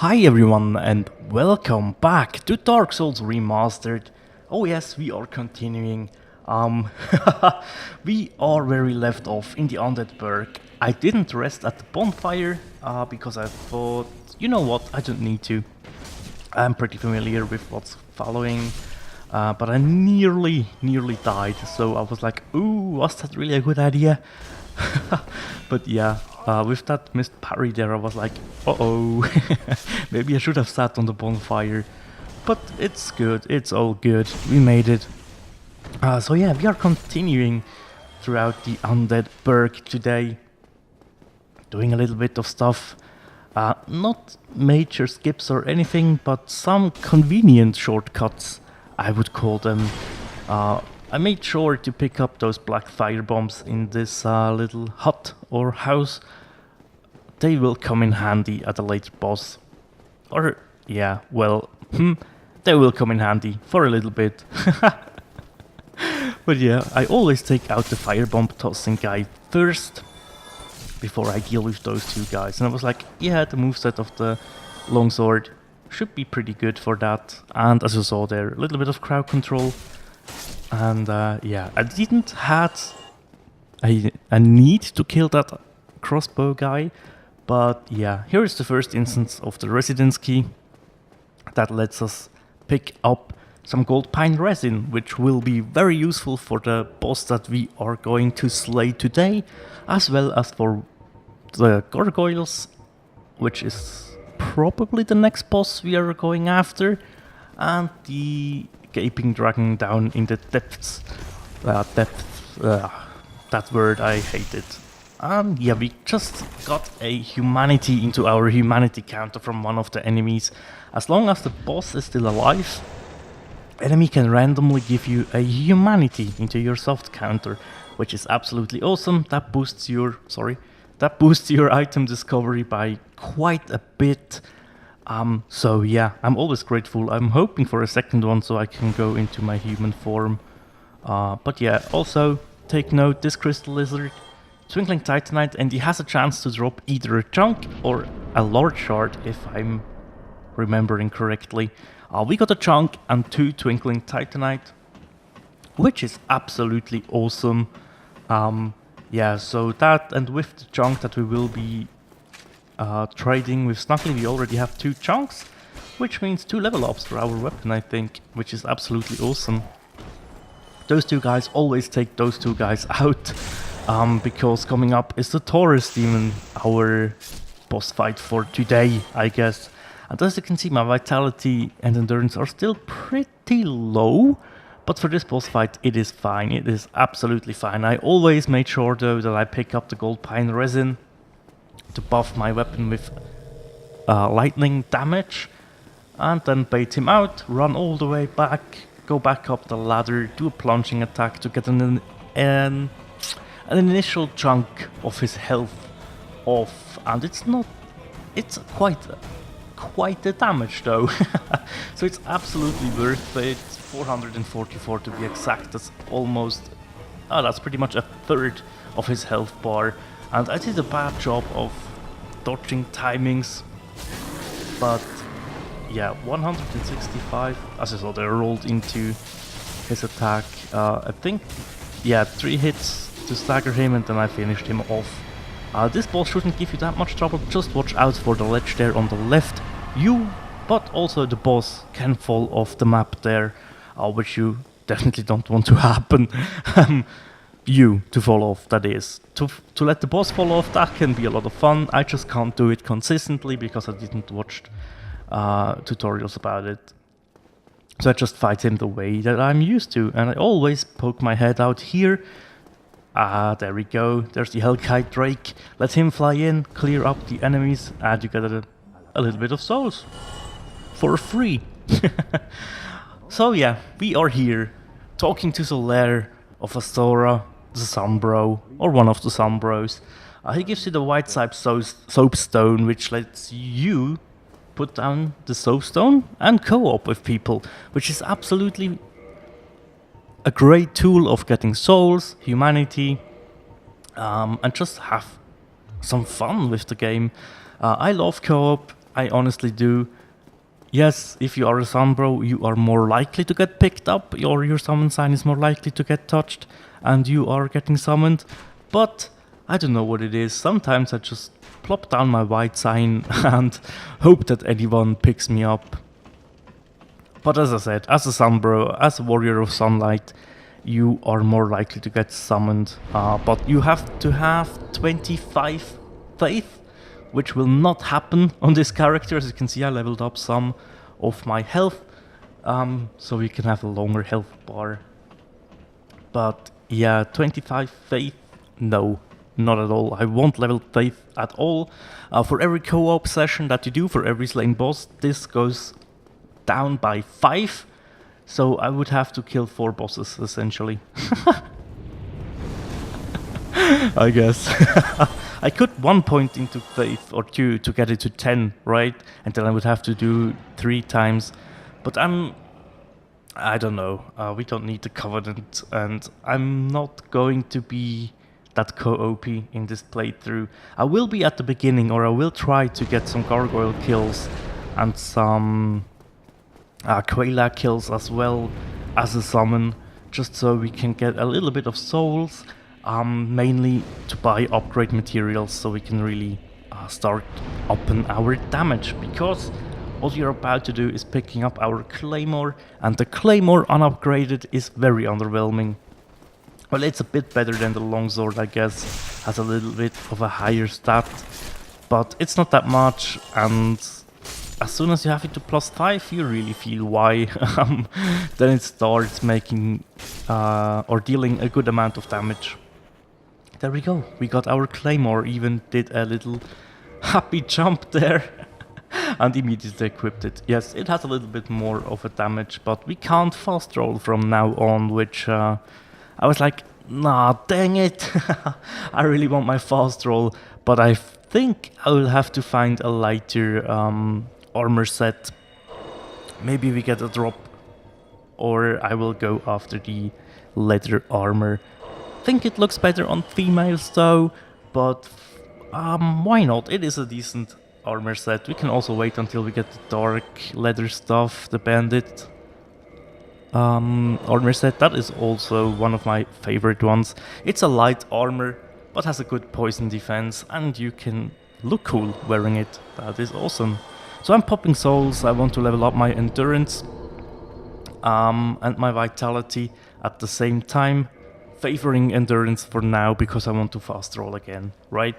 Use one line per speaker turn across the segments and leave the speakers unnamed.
Hi everyone and welcome back to Dark Souls Remastered. Oh yes, we are continuing. Um, we are where we left off in the Undead Burg. I didn't rest at the bonfire because I thought, you know what, I don't need to. I'm pretty familiar with what's following, but I nearly died. So I was like, ooh, was that really a good idea? But yeah, with that missed parry there, I was like, uh-oh, maybe I should have sat on the bonfire. But it's good, it's all good, we made it. So yeah, we are continuing throughout the Undead Burg today, doing a little bit of stuff. Not major skips or anything, but some convenient shortcuts, I would call them. I made sure to pick up those black fire bombs in this little hut or house. They will come in handy at a later boss. Or, yeah, well, they will come in handy for a little bit. But yeah, I always take out the firebomb tossing guy first, before I deal with those two guys. And I was like, yeah, the moveset of the longsword should be pretty good for that. And as you saw there, a little bit of crowd control. And yeah, I didn't have a need to kill that crossbow guy. But yeah, here is the first instance of the residence key that lets us pick up some gold pine resin, which will be very useful for the boss that we are going to slay today, as well as for the gargoyles, which is probably the next boss we are going after, and the gaping dragon down in the depths. That word, I hate it. And yeah, we just got a humanity into our humanity counter from one of the enemies. As long as the boss is still alive, enemy can randomly give you a humanity into your soft counter, which is absolutely awesome. That boosts your item discovery by quite a bit. So yeah, I'm always grateful. I'm hoping for a second one so I can go into my human form. But yeah, also take note, this crystal lizard, Twinkling Titanite, and he has a chance to drop either a chunk or a large shard, if I'm remembering correctly. We got a chunk and 2 Twinkling Titanite, which is absolutely awesome. Yeah, so that, and with the chunk that we will be trading with Snuggly, we already have 2 chunks, which means 2 level ups for our weapon, I think, which is absolutely awesome. Those 2 guys, always take those 2 guys out, because coming up is the Taurus Demon, our boss fight for today, I guess. And as you can see, my vitality and endurance are still pretty low, but for this boss fight it is fine, it is absolutely fine. I always made sure though that I pick up the gold pine resin to buff my weapon with lightning damage, and then bait him out, run all the way back, go back up the ladder, do a plunging attack to get an initial chunk of his health off, and it's quite the damage though. So it's absolutely worth it. 444 to be exact. That's that's pretty much a third of his health bar, and I did a bad job of dodging timings, but yeah, 165 as I saw they rolled into his attack. I think, yeah, 3 hits to stagger him, and then I finished him off. This boss shouldn't give you that much trouble, just watch out for the ledge there on the left. But also the boss can fall off the map there, which you definitely don't want to happen. To fall off, that is. To let the boss fall off, that can be a lot of fun. I just can't do it consistently because I didn't watch tutorials about it. So I just fight him the way that I'm used to, and I always poke my head out here. There we go, there's the Hellkite Drake. Let him fly in, clear up the enemies, and you get a little bit of souls. For free. So yeah, we are here, talking to the lair of Astora, the Sombro, or one of the Sombros. He gives you the white soapstone, which lets you put down the soapstone and co-op with people, which is absolutely a great tool of getting souls, humanity, and just have some fun with the game. I love co-op. I honestly do. Yes, if you are a Sunbro, you are more likely to get picked up, or your summon sign is more likely to get touched, and you are getting summoned. But I don't know what it is. Sometimes I just plop down my white sign and hope that anyone picks me up. But as I said, as a Sunbro, as a Warrior of Sunlight, you are more likely to get summoned. But you have to have 25 faith, which will not happen on this character. As you can see, I leveled up some of my health, so we can have a longer health bar. But yeah, 25 faith, no, not at all. I won't level faith at all. For every co-op session that you do, for every slain boss, this goes down by 5. So I would have to kill 4 bosses, essentially. I guess. I could 1 point into faith or 2 to get it to 10, right? And then I would have to do 3 times. But I don't know. We don't need the Covenant, and I'm not going to be that co-OP in this playthrough. I will be at the beginning, or I will try to get some gargoyle kills and some Quayla kills as well as a summon, just so we can get a little bit of souls, mainly to buy upgrade materials so we can really start upping our damage, because all you're about to do is picking up our Claymore, and the Claymore unupgraded is very underwhelming. Well, it's a bit better than the longsword, I guess, has a little bit of a higher stat, but it's not that much, and as soon as you have it to +5, you really feel why. Then it starts making or dealing a good amount of damage. There we go, we got our Claymore, even did a little happy jump there and immediately equipped it. Yes, it has a little bit more of a damage, but we can't fast roll from now on, which I was like, nah, dang it. I really want my fast roll, but I think I will have to find a lighter armor set. Maybe we get a drop, or I will go after the leather armor. I think it looks better on females though, but why not? It is a decent armor set. We can also wait until we get the dark leather stuff, the bandit armor set. That is also one of my favorite ones. It's a light armor, but has a good poison defense, and you can look cool wearing it. That is awesome. So I'm popping souls. I want to level up my endurance and my vitality at the same time, favoring endurance for now because I want to fast roll again, right?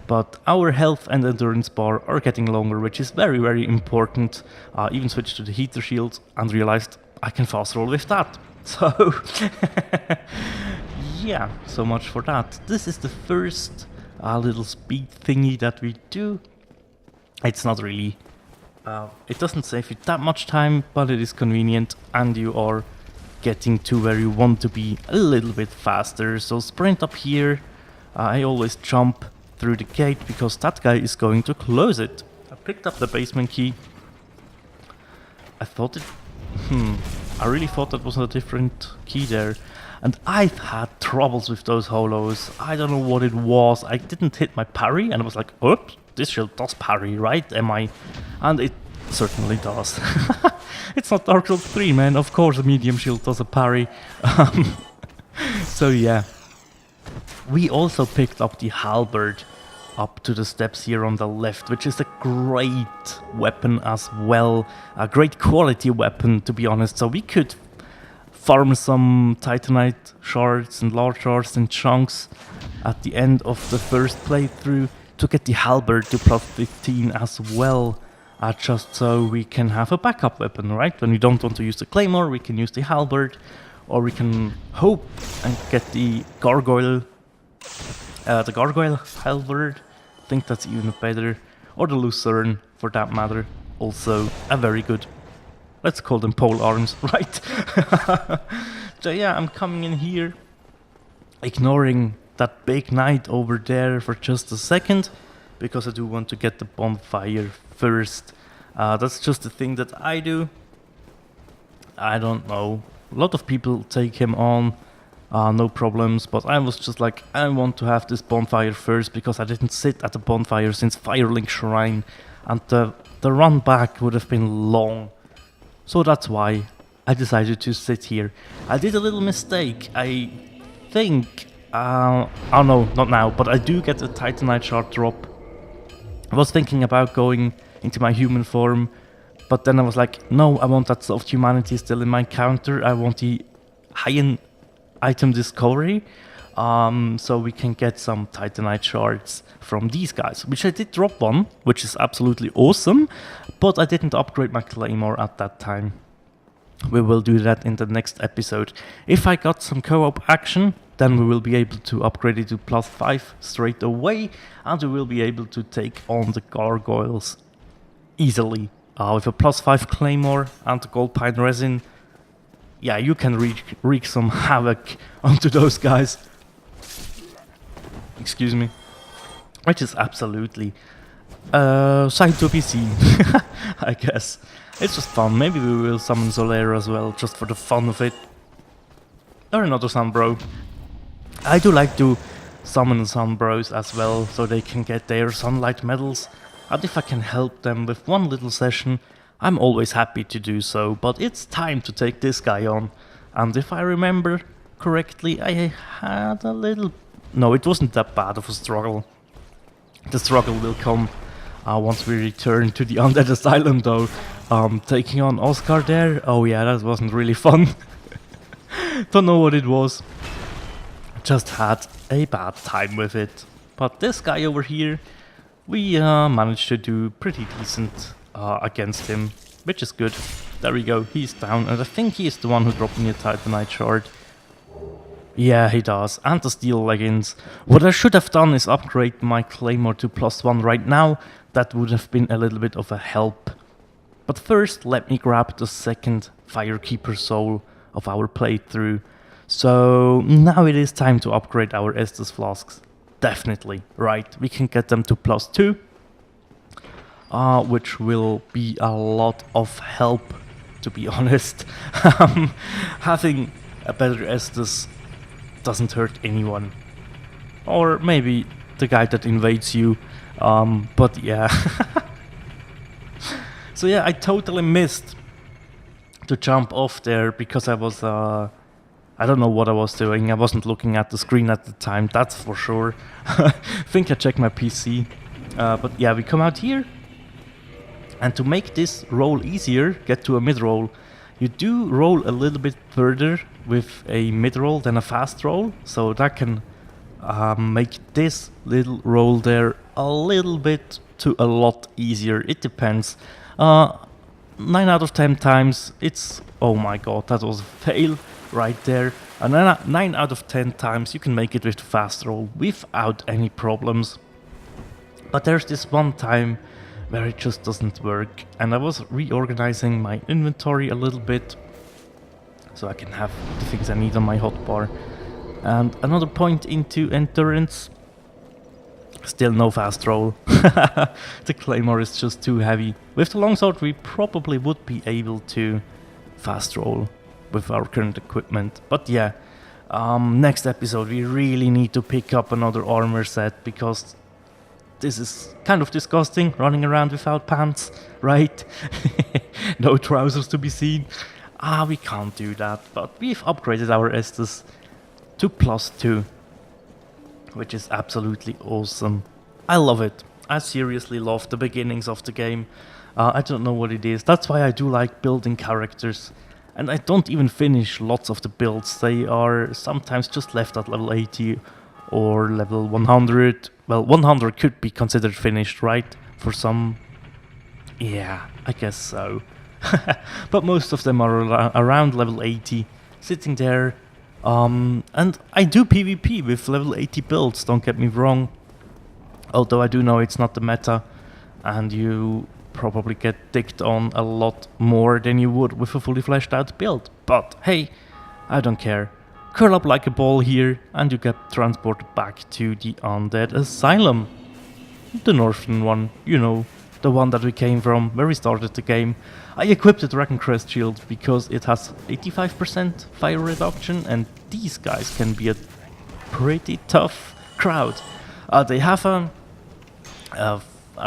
But our health and endurance bar are getting longer, which is very, very important. Even switched to the heater shield and realized I can fast roll with that. So yeah, so much for that. This is the first little speed thingy that we do. It's not really it doesn't save you that much time, but it is convenient, and you are getting to where you want to be a little bit faster. So sprint up here. I always jump through the gate because that guy is going to close it. I picked up the basement key. I thought it... I really thought that was a different key there. And I've had troubles with those holos. I don't know what it was. I didn't hit my parry, and I was like, oops, this shield does parry, right? Am I? And it certainly does. It's not Dark Souls 3, man. Of course a medium shield does a parry. So yeah. We also picked up the halberd up to the steps here on the left, which is a great weapon as well. A great quality weapon, to be honest. So we could farm some titanite shards and large shards and chunks at the end of the first playthrough to get the halberd to +15 as well, just so we can have a backup weapon, right? When we don't want to use the Claymore, we can use the halberd, or we can hope and get the gargoyle halberd. I think that's even better, or the lucerne for that matter. Also a very good, let's call them pole arms, right? So yeah, I'm coming in here, ignoring that big knight over there for just a second, because I do want to get the bonfire first. That's just the thing that I do. I don't know. A lot of people take him on, no problems, but I was just like, I want to have this bonfire first, because I didn't sit at the bonfire since Firelink Shrine, and the the run back would have been long. So that's why I decided to sit here. I did a little mistake. I think... oh no, not now, but I do get a Titanite shard drop. I was thinking about going into my human form, but then I was like, no, I want that soft humanity still in my encounter. I want the high-end item discovery, so we can get some Titanite shards from these guys, which I did drop one, which is absolutely awesome, but I didn't upgrade my Claymore at that time. We will do that in the next episode. If I got some co-op action, then we will be able to upgrade it to +5 straight away, and we will be able to take on the gargoyles easily. With a +5 Claymore and the gold pine resin, yeah, you can wreak some havoc onto those guys. Excuse me. Which is absolutely sight to be seen, I guess. It's just fun. Maybe we will summon Solera as well, just for the fun of it. Or another Sunbro. I do like to summon Sunbros as well, so they can get their sunlight medals. And if I can help them with one little session, I'm always happy to do so. But it's time to take this guy on. And if I remember correctly, I had a little... No, it wasn't that bad of a struggle. The struggle will come once we return to the Undead Asylum though. Taking on Oscar there, oh yeah, that wasn't really fun. Don't know what it was. Just had a bad time with it. But this guy over here, we managed to do pretty decent against him, which is good. There we go, he's down, and I think he's the one who dropped me a Titanite shard. Yeah, he does, and the steel leggings. What I should have done is upgrade my Claymore to +1 right now. That would have been a little bit of a help. But first, let me grab the second Firekeeper soul of our playthrough. So now it is time to upgrade our Estus flasks. Definitely, right, we can get them to +2. Which will be a lot of help, to be honest. Having a better Estus doesn't hurt anyone. Or maybe the guy that invades you. But yeah. So yeah, I totally missed to jump off there because I was... I don't know what I was doing. I wasn't looking at the screen at the time, that's for sure. Think I checked my PC. But yeah, we come out here. And to make this roll easier, get to a mid-roll, you do roll a little bit further with a mid-roll than a fast roll. So that can make this little roll there a little bit to a lot easier. It depends. 9 out of 10 times it's... Oh my god, that was a fail right there. And 9 out of 10 times you can make it with the fast roll without any problems. But there's this one time where it just doesn't work, and I was reorganizing my inventory a little bit so I can have the things I need on my hotbar. And another point into endurance, still no fast roll. The Claymore is just too heavy. With the longsword we probably would be able to fast roll with our current equipment, but yeah, next episode we really need to pick up another armor set, because this is kind of disgusting, running around without pants, right? No trousers to be seen. We can't do that, but we've upgraded our Estus to +2, which is absolutely awesome. I love it. I seriously love the beginnings of the game. I don't know what it is. That's why I do like building characters. And I don't even finish lots of the builds. They are sometimes just left at level 80 or level 100. Well, 100 could be considered finished, right? For some... Yeah, I guess so. But most of them are around level 80, sitting there. And I do PvP with level 80 builds, don't get me wrong. Although I do know it's not the meta, and you probably get dicked on a lot more than you would with a fully fleshed out build. But hey, I don't care. Curl up like a ball here, and you get transported back to the Undead Asylum. The northern one, you know, the one that we came from, where we started the game. I equipped the Dragon Crest shield because it has 85% fire reduction, and these guys can be a pretty tough crowd. They have a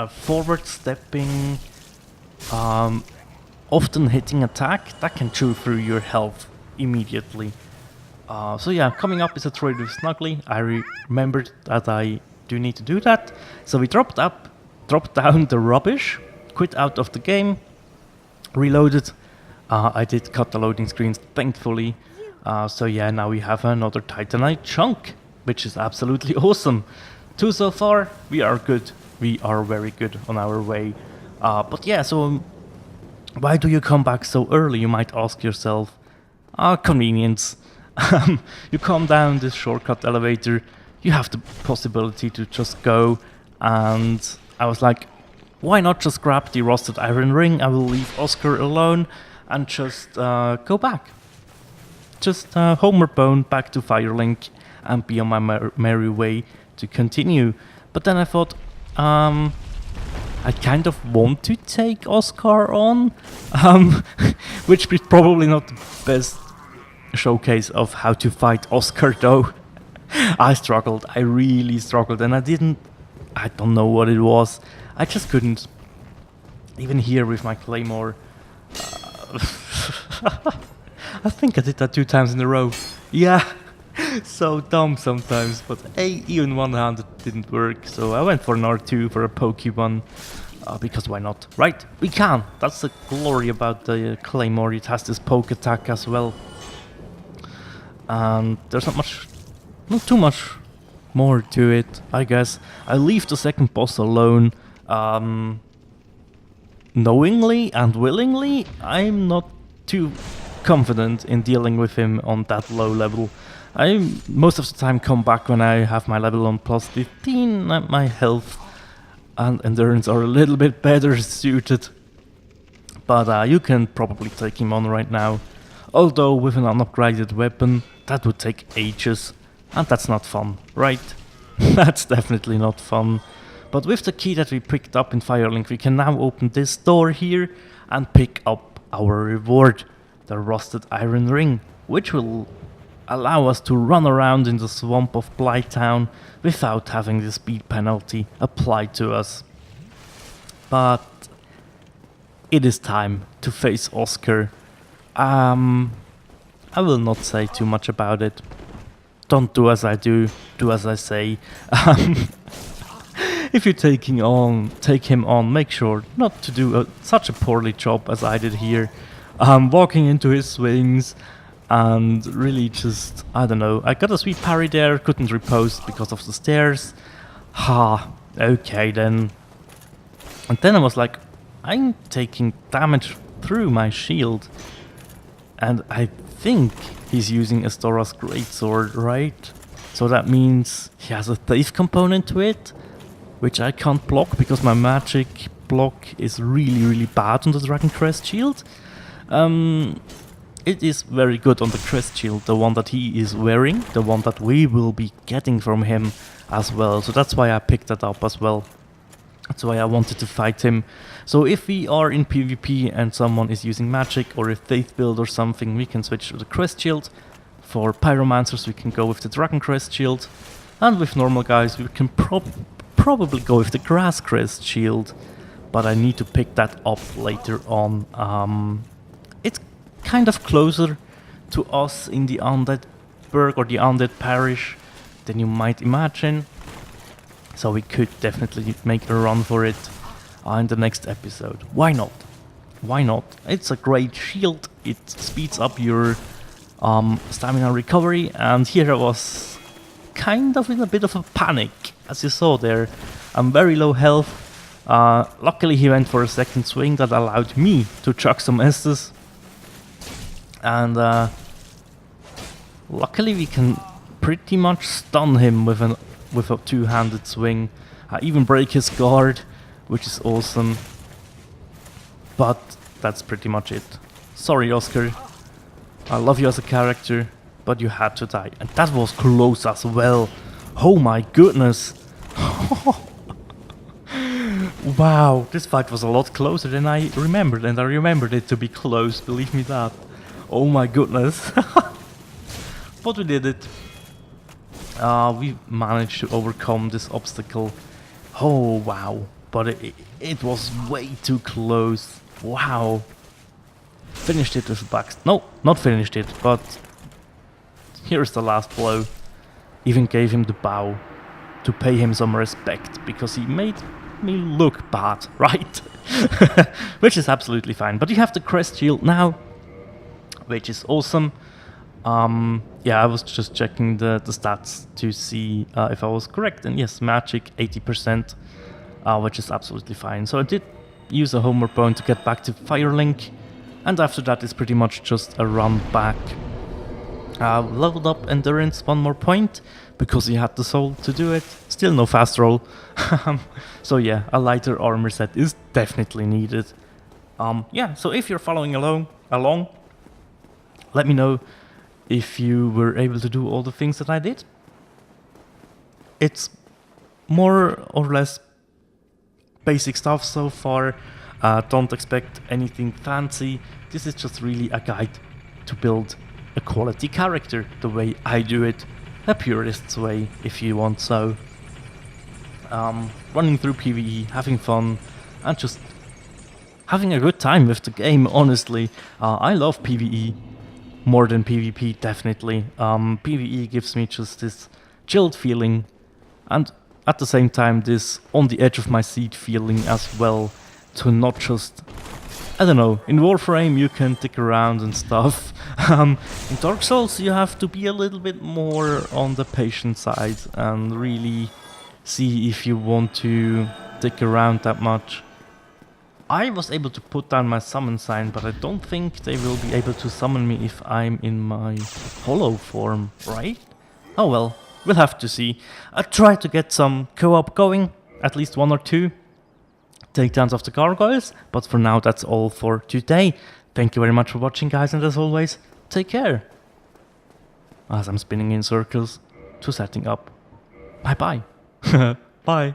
forward stepping often hitting attack that can chew through your health immediately. So yeah, coming up is a trade with Snuggly. I remembered that I do need to do that. So we dropped down the rubbish, quit out of the game, reloaded. I did cut the loading screens, thankfully. So yeah, now we have another Titanite chunk, which is absolutely awesome. 2 so far, we are good. We are very good on our way. But yeah, so why do you come back so early, you might ask yourself. Convenience. You come down this shortcut elevator, you have the possibility to just go, and I was like, why not just grab the rusted iron ring? I will leave Oscar alone and just go back. Just homeward bound back to Firelink and be on my merry way to continue. But then I thought, I kind of want to take Oscar on, which is probably not the best showcase of how to fight Oscar though. I struggled, I really struggled, and I don't know what it was, I just couldn't. Even here with my Claymore, I think I did that 2 times in a row. Yeah, so dumb sometimes, but hey, even one-handed didn't work, so I went for an R2 for a pokey one, because why not? Right, we can! That's the glory about the Claymore, it has this poke attack as well. And there's not too much more to it, I guess. I leave the second boss alone, knowingly and willingly. I'm not too confident in dealing with him on that low level. I most of the time come back when I have my level on plus 15 and my health and endurance are a little bit better suited. But you can probably take him on right now. Although with an unupgraded weapon, that would take ages. And that's not fun, right? That's definitely not fun. But with the key that we picked up in Firelink, we can now open this door here and pick up our reward, the rusted iron ring, which will allow us to run around in the swamp of Blighttown without having the speed penalty applied to us. But it is time to face Oscar. I will not say too much about it. Don't do as I do as I say. If you're take him on, make sure not to do such a poorly job as I did here. Walking into his swings and really just, I don't know. I got a sweet parry there, couldn't riposte because of the stairs. Okay then. And then I was like, I'm taking damage through my shield. And I think he's using Estora's greatsword, right? So that means he has a thief component to it, which I can't block because my magic block is really bad on the Dragon Crest shield. It is very good on the Crest shield, the one that he is wearing, the one that we will be getting from him as well. So that's why I picked that up as well. That's why I wanted to fight him. So if we are in PvP and someone is using magic or a faith build or something, we can switch to the Crest shield. For Pyromancers we can go with the Dragon Crest shield. And with normal guys we can probably go with the Grass Crest shield. But I need to pick that up later on. It's kind of closer to us in the Undead Burg or the Undead Parish than you might imagine. So we could definitely make a run for it in the next episode. Why not? Why not? It's a great shield. It speeds up your stamina recovery. And here I was kind of in a bit of a panic, as you saw there. I'm very low health. Luckily he went for a second swing that allowed me to chuck some Estus. And luckily we can pretty much stun him with a two-handed swing. Even break his guard, which is awesome. But that's pretty much it. Sorry, Oscar. I love you as a character, but you had to die. And that was close as well. Oh my goodness. Wow, this fight was a lot closer than I remembered, and I remembered it to be close, believe me that. Oh my goodness. But we did it. We managed to overcome this obstacle. Oh wow, but it was way too close. Wow. Finished it with a back... No, not finished it, but here's the last blow. Even gave him the bow to pay him some respect, because he made me look bad, right? Which is absolutely fine. But you have the crest shield now, which is awesome. Yeah, I was just checking the stats to see if I was correct, and yes, magic 80%, which is absolutely fine. So I did use a homeward bone to get back to Firelink, and after that it's pretty much just a run back. Leveled up endurance 1 more point, because he had the soul to do it. Still no fast roll. So yeah, a lighter armor set is definitely needed. Yeah, so if you're following along, let me know if you were able to do all the things that I did. It's more or less basic stuff so far. Don't expect anything fancy. This is just really a guide to build a quality character the way I do it, a purist's way if you want so. Running through PvE, having fun, and just having a good time with the game, honestly. I love PvE more than PvP, definitely. PvE gives me just this chilled feeling, and at the same time this on the edge of my seat feeling as well, to not just... I don't know, in Warframe you can dick around and stuff. In Dark Souls you have to be a little bit more on the patient side and really see if you want to dick around that much. I was able to put down my summon sign, but I don't think they will be able to summon me if I'm in my hollow form, right? Oh well, we'll have to see. I try to get some co-op going, at least 1 or 2 takedowns of the gargoyles, but for now that's all for today. Thank you very much for watching, guys, and as always, take care. As I'm spinning in circles to setting up. Bye bye. Bye.